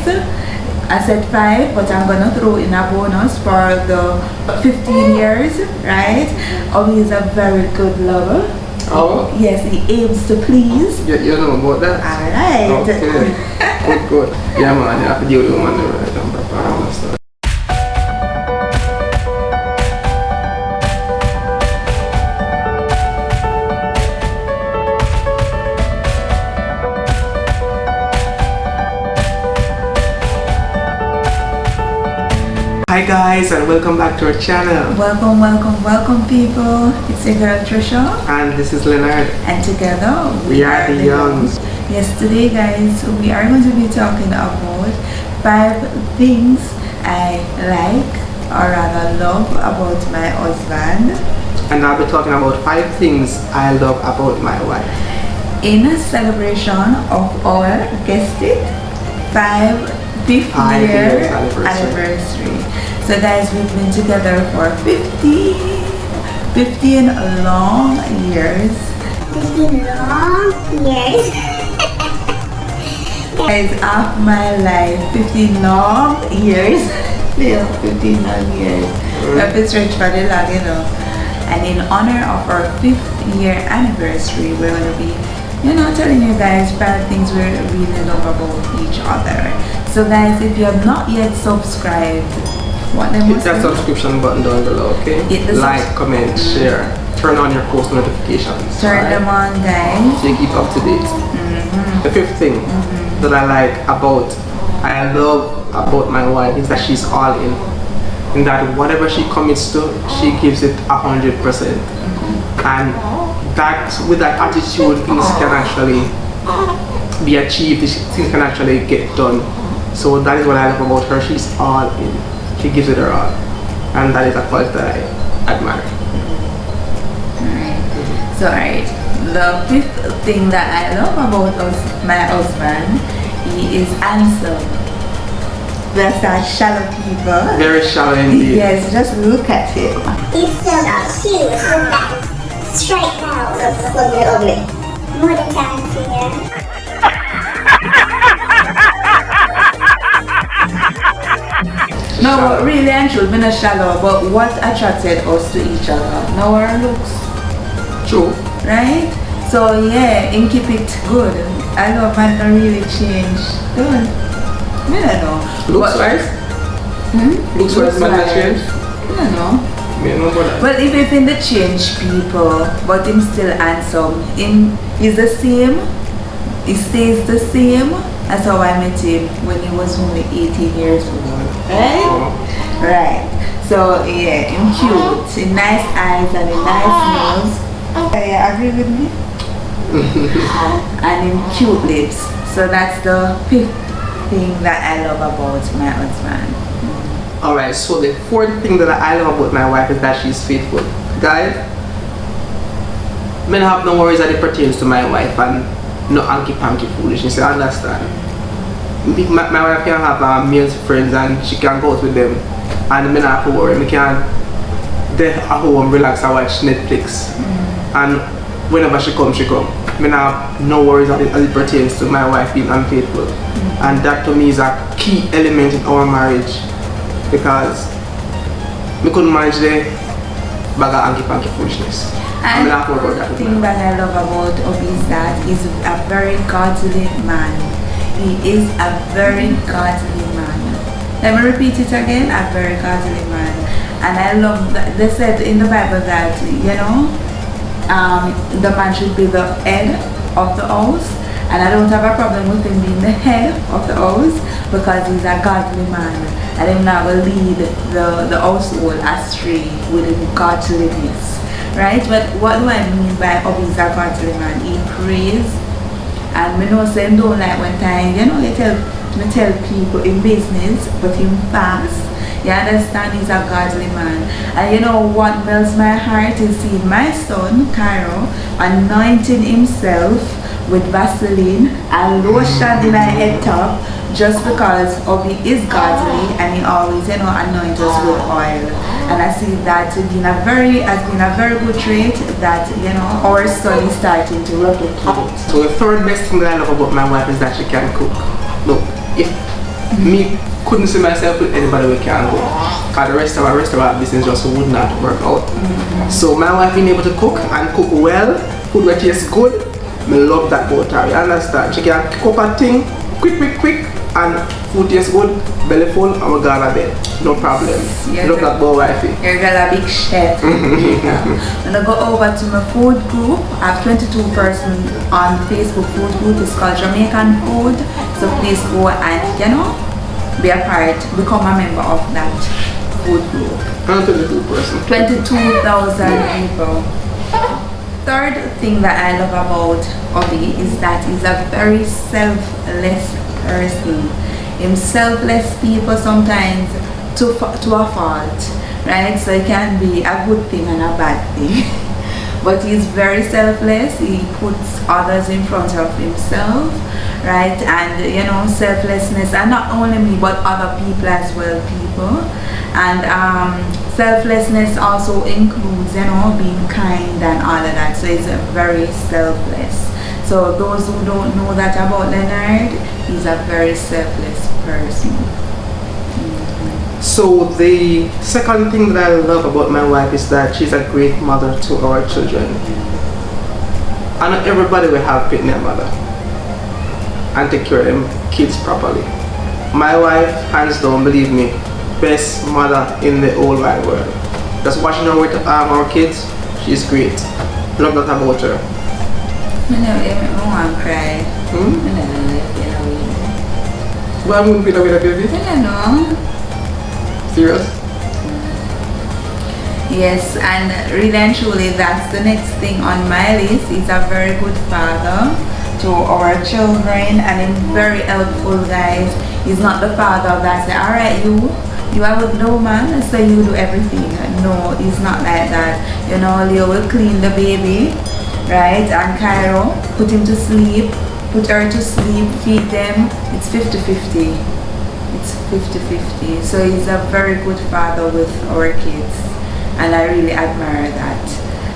guys. I said 5, but I'm gonna throw in a bonus for the 15 years, right? Hubby is a very good lover. Oh? Yes, he aims to please. You know about that? Alright. Okay. Good. Yeah, man, I have to deal with him on the right and proper understand. Hi guys, and welcome back to our channel. Welcome people. It's your girl Trisha. And this is Leonard. And together we are the Youngs. Yes, today guys, we are going to be talking about 5 things I like or rather love about my husband. And I'll be talking about 5 things I love about my wife. In a celebration of our, guessed it, 5th year anniversary. So guys, we've been together for 15 long years. 15 long years. Guys, of my life, 15 long years. Yeah, 15 long years. We have to stretch for the long, you know. And in honor of our 5th year anniversary, we're going to be, telling you guys 5 things we really love about each other. So guys, if you have not yet subscribed, hit that subscription button down below, okay? Like, comment, share, turn on your post notifications. Turn them on, guys. So you keep up to date. The 5th thing that I love about my wife is that she's all in. In that whatever she commits to, she gives it 100%. And that with that attitude, things can actually be achieved. Things can actually get done. So that is what I love about her. She's all in. She gives it her all, and that is a quality that I admire. Alright, the 5th thing that I love about my husband, he is Ansel. That's that shallow people. Very shallow indeed. Yes, just look at him. He's so cute with that straight out. So lovely. More than fancy, yeah. No, but really and truly, we're not shallow, but what attracted us to each other? Now our looks. True. Right? So yeah, and keep it good. I love man can really change. Good. I don't know. Looks wise? Looks wise man can change? I don't know. Well, if in the change people, but him still handsome. Him is the same. He stays the same. That's how I met him when he was only 18 years old. Right? Right. So yeah, him cute, him nice eyes and a nice nose. Yeah, agree with me? And him cute lips. So that's the 5th thing that I love about my husband. Alright, so the 4th thing that I love about my wife is that she's faithful. Guys, men have no worries as it pertains to my wife and no hanky-panky foolishness, you understand? My wife can have male friends and she can go out with them and I don't have to worry. I can stay at home, relax and watch Netflix. And whenever she comes, I have no worries as it pertains to my wife being unfaithful. And that to me is a key element in our marriage because we couldn't manage the bag of hanky-panky foolishness. And the thing that I love about Hubby is that he's a very godly man. He is a very godly man. Let me repeat it again, a very godly man. And I love that they said in the Bible that, the man should be the head of the house. And I don't have a problem with him being the head of the house because he's a godly man. And he'll never lead the household astray with his godliness. Right? But what do I mean by Hubby's a godly man? He prays. And we know saying don't like one time, you tell people in business, but in fast. You understand he's a godly man. And you know what melts my heart is seeing my son, Cairo, anointing himself with Vaseline and lotion in a head top just because Hubby is godly and he always anoints us with oil. And I see that has been a very good trait that our son is starting to replicate. So the 3rd best thing that I love about my wife is that she can cook. Look, if Me couldn't see myself with anybody we can go. Because the restaurant business just would not work out. So my wife being able to cook and cook well, food that tastes good, me love that about her. You understand? She can cook a thing quick, and food tastes good, belly full, and we go to bed. No problem. Love that about wifey. You're a big chef. When I go over to my food group, I have 22 persons on Facebook food group. It's called Jamaican Food. So please go and, be a part, become a member of that food group. 22 persons. 22,000 people. Third thing that I love about Hubby is that he's a very selfless person. Him selfless people sometimes to a fault, right? So it can be a good thing and a bad thing. But he's very selfless. He puts others in front of himself, right? And selflessness, and not only me but other people as well, and selflessness also includes being kind and all of that. So it's very selfless. So those who don't know that about Leonard, he's a very selfless person. So the second thing that I love about my wife is that she's a great mother to our children. And not everybody will have fit their mother and take care of them kids properly. My wife, hands down, believe me, best mother in the whole wide world. Just watching her with our kids, she's great. Love that about her. I want to cry. Well, I'm going to be with a baby. I don't know. Serious? Yes, and really and truly that's the next thing on my list. He's a very good father to our children and he's very helpful, guys. He's not the father that say, alright, you have no man, so you do everything. No, he's not like that. Leo will clean the baby, right? And Cairo, put him to sleep, put her to sleep, feed them. It's 50-50. It's 50-50. So he's a very good father with our kids. And I really admire that.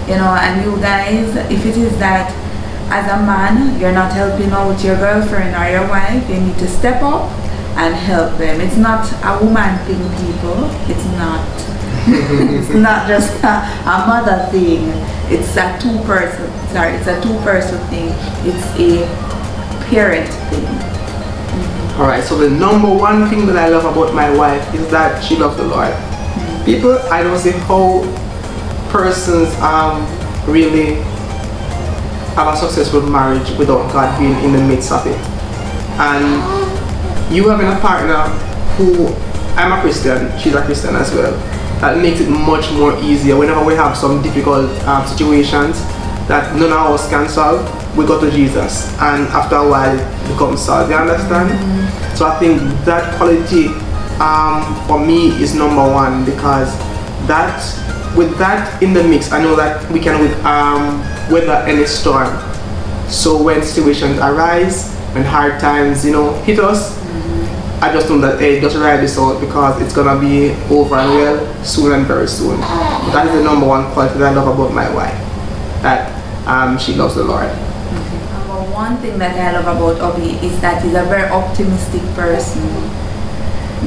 And you guys, if it is that as a man, you're not helping out your girlfriend or your wife, you need to step up and help them. It's not a woman thing, people. It's not. It's not just a mother thing. It's a two-person thing. It's a parent thing. Alright, so the number one thing that I love about my wife is that she loves the Lord. People, I don't see how persons really have a successful marriage without God being in the midst of it. And you having a partner who, I'm a Christian, she's a Christian as well, that makes it much more easier whenever we have some difficult situations that none of us can solve. We go to Jesus, and after a while it becomes solved. You understand? So I think that quality for me is number one, because with that in the mix, I know that we can weather any storm. So when situations arise, when hard times hit us, I just know that hey, just ride this out because it's gonna be over and well soon and very soon. That is the number one quality that I love about my wife, that she loves the Lord. One thing that I love about Hubby is that he's a very optimistic person.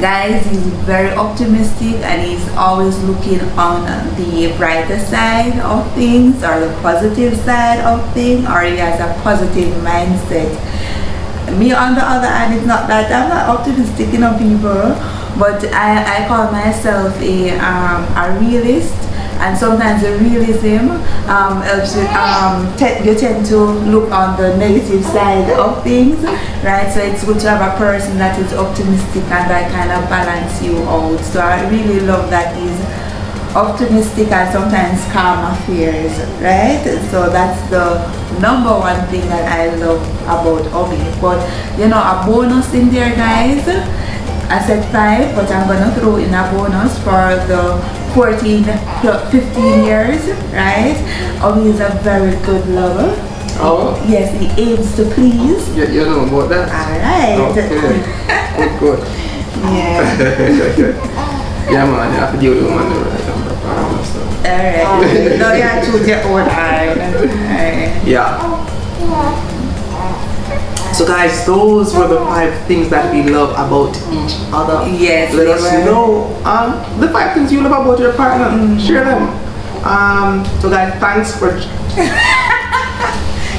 Guys, he's very optimistic and he's always looking on the brighter side of things, or the positive side of things, or he has a positive mindset. Me on the other hand, it's not that I'm not optimistic people, but I call myself a realist. And sometimes the realism helps you tend to look on the negative side of things, right? So it's good to have a person that is optimistic and that kind of balance you out. So I really love that he's optimistic and sometimes calm affairs, right? So that's the number one thing that I love about Hubby. But a bonus in there, guys. I said 5, but I'm gonna throw in a bonus for the 14, 15 years, right? Hubby is a very good lover. Oh? Yes, he aims to please. You know about that? Alright. Okay. Good. Yeah. Yeah man, you have to deal with the woman right and stuff. Alright. Now you have to choose your own eye. Alright. Yeah. So guys, those were the 5 things that we love about each other. Yes, let they us were. know the 5 things you love about your partner. Share them. So guys, thanks for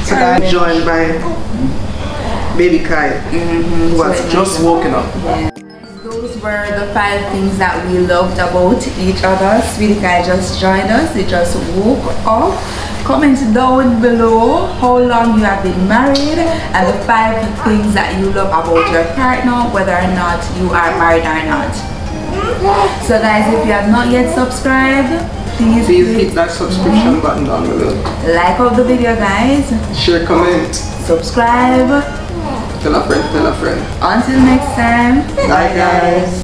so guys, joined by baby Kai, who has just woken up. Yeah. Those were the 5 things that we loved about each other. Sweetie Kai just joined us. He just woke up. Comment down below how long you have been married and the 5 things that you love about your partner, whether or not you are married or not. So guys, if you have not yet subscribed, please hit that subscription button down below. Like out the video, guys. Share, comment, subscribe. Tell a friend, tell a friend. Until next time. Bye guys.